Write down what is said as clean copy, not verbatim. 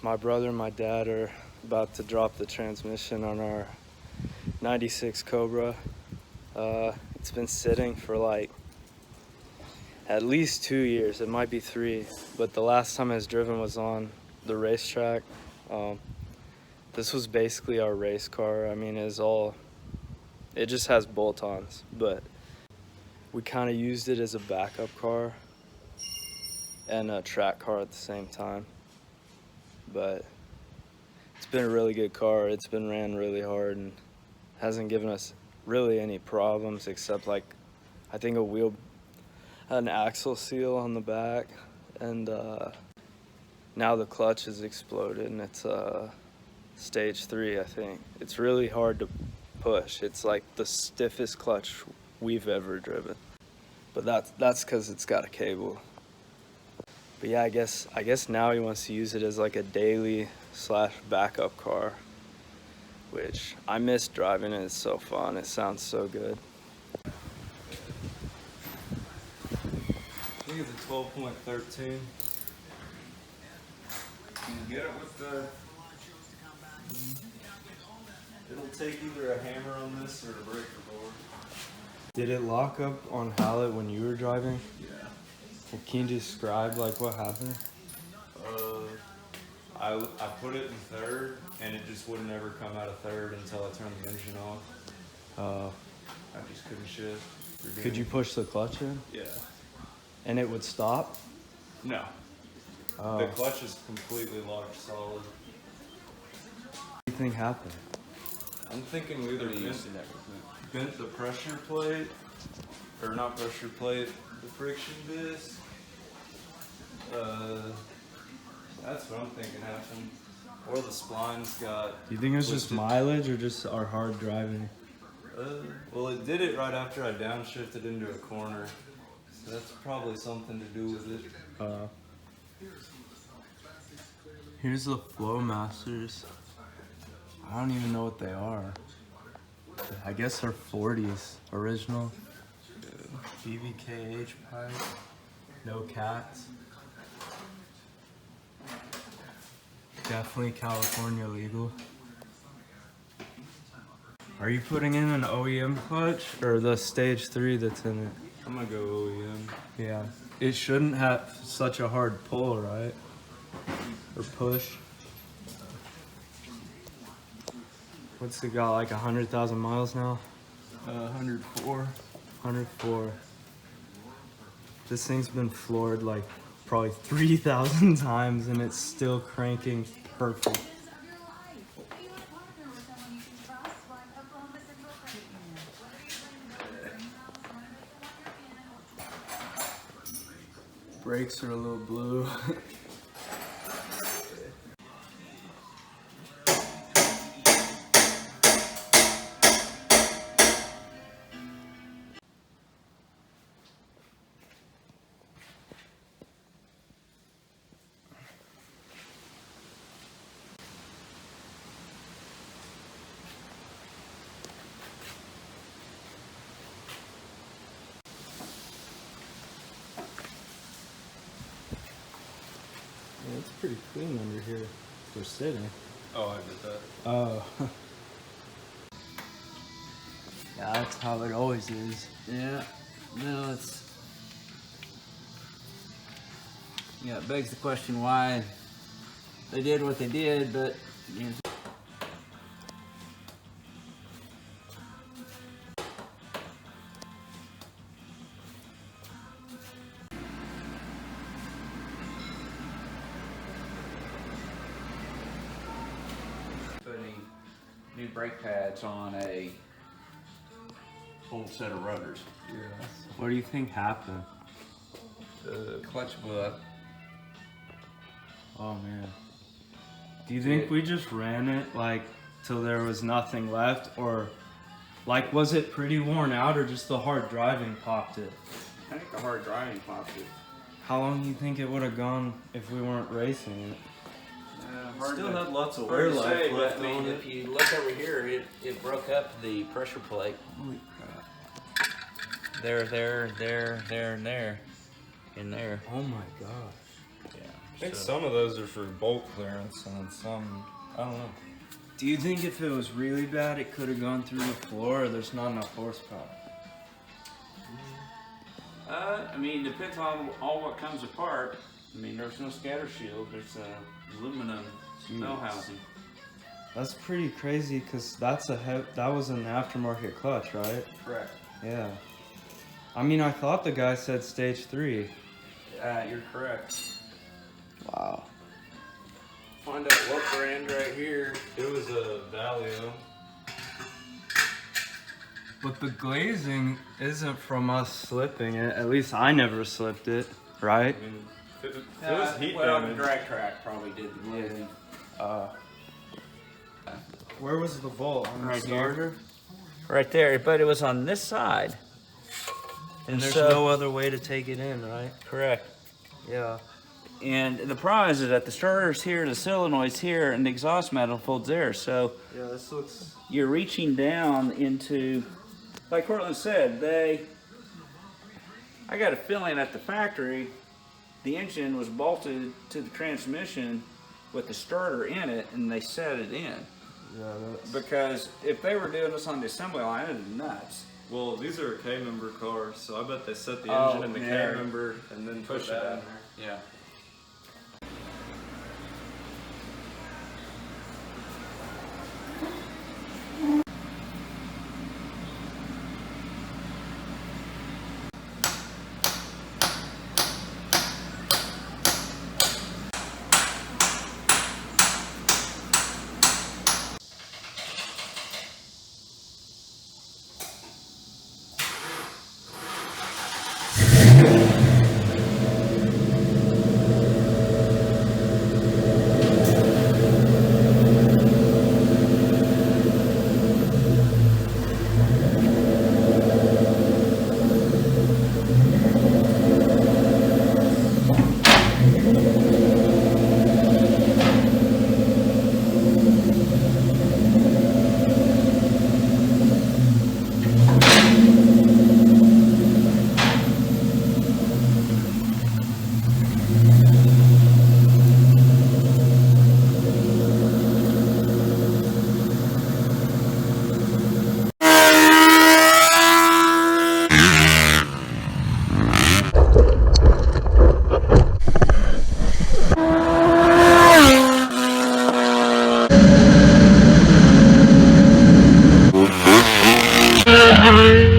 My brother and my dad are about to drop the transmission on our 96 Cobra. It's been sitting for like at least 2 years, it might be 3, but the last time it was driven was on the racetrack. This was basically our race car. I mean, it just has bolt-ons, but we kind of used it as a backup car and a track car at the same time. But it's been a really good car. It's been ran really hard and hasn't given us really any problems except like I think an axle seal on the back, and now the clutch has exploded and it's stage 3, I think. It's really hard to push. It's like the stiffest clutch we've ever driven, but that's because it's got a cable. But yeah, I guess now he wants to use it as like a daily / backup car, which I miss driving it. It's so fun. It sounds so good. I think it's a 12.13. Can you get it with the... It'll take either a hammer on this or a breaker board. Did it lock up on Hallett when you were driving? Yeah. Well, can you describe like what happened? I put it in third and it just wouldn't ever come out of third until I turned the engine off. I just couldn't shift. Could you push the clutch in? Yeah. And it would stop? No. The clutch is completely locked solid. What do you think happened? I'm thinking we either bent the pressure plate, or not pressure plate, the friction disc. That's what I'm thinking happened. Or the splines got... Do you think it was just mileage or just our hard driving? Well, it did it right after I downshifted into a corner. So that's probably something to do with it. Here's the flowmasters. I don't even know what they are. I guess they're 40s, original. BVKH pipe, no cats. Definitely California legal. Are you putting in an OEM clutch or the stage 3 that's in it? I'm gonna go OEM. Yeah. It shouldn't have such a hard pull, right? Or push. What's it got, like 100,000 miles now? 104. 104. This thing's been floored like probably 3,000 times and it's still cranking perfect. Brakes are a little blue. Yeah, it's pretty clean under here for sitting. Oh, I did that. Oh. Yeah, that's how it always is. Yeah. No, yeah, it begs the question why they did what they did, but you know. Putting new brake pads on a old set of rudders. Yeah. What do you think happened? The clutch blew up. Oh man. Do you think we just ran it like till there was nothing left, or like was it pretty worn out, or just the hard driving popped it? I think the hard driving popped it. How long do you think it would have gone if we weren't racing it? Still had lots of Hard wear to life say, but left I mean, on it. if you look over here, it broke up the pressure plate. Holy crap. There, and there. In there. Oh my gosh. Yeah. I think some of those are for bolt clearance, and then some, I don't know. Do you think if it was really bad, it could have gone through the floor, or there's not enough horsepower? I mean, depends on all what comes apart. I mean, there's no scatter shield. There's aluminum bell housing. That's pretty crazy, because that was an aftermarket clutch, right? Correct. Yeah. I mean, I thought the guy said stage 3. You're correct. Wow. Find out what brand right here. It was a Valio. But the glazing isn't from us slipping it. At least I never slipped it, right? I mean, if it was heat well, damage. the drag track probably did the glazing. Where was the bolt? On Right the here. starter? Right there, but it was on this side. And there's no other way to take it in, right? Correct. Yeah. And the problem is that the starter's here, the solenoid's here, and the exhaust manifold's there. So Yeah, this looks... you're reaching down into, like Cortland said, I got a feeling at the factory, the engine was bolted to the transmission with the starter in it, and they set it in. Yeah, that's... Because if they were doing this on the assembly line, it'd be nuts. Well, these are K-member cars, so I bet they set the Oh, engine in the yeah. K-member and then push that in there. Yeah. Bye.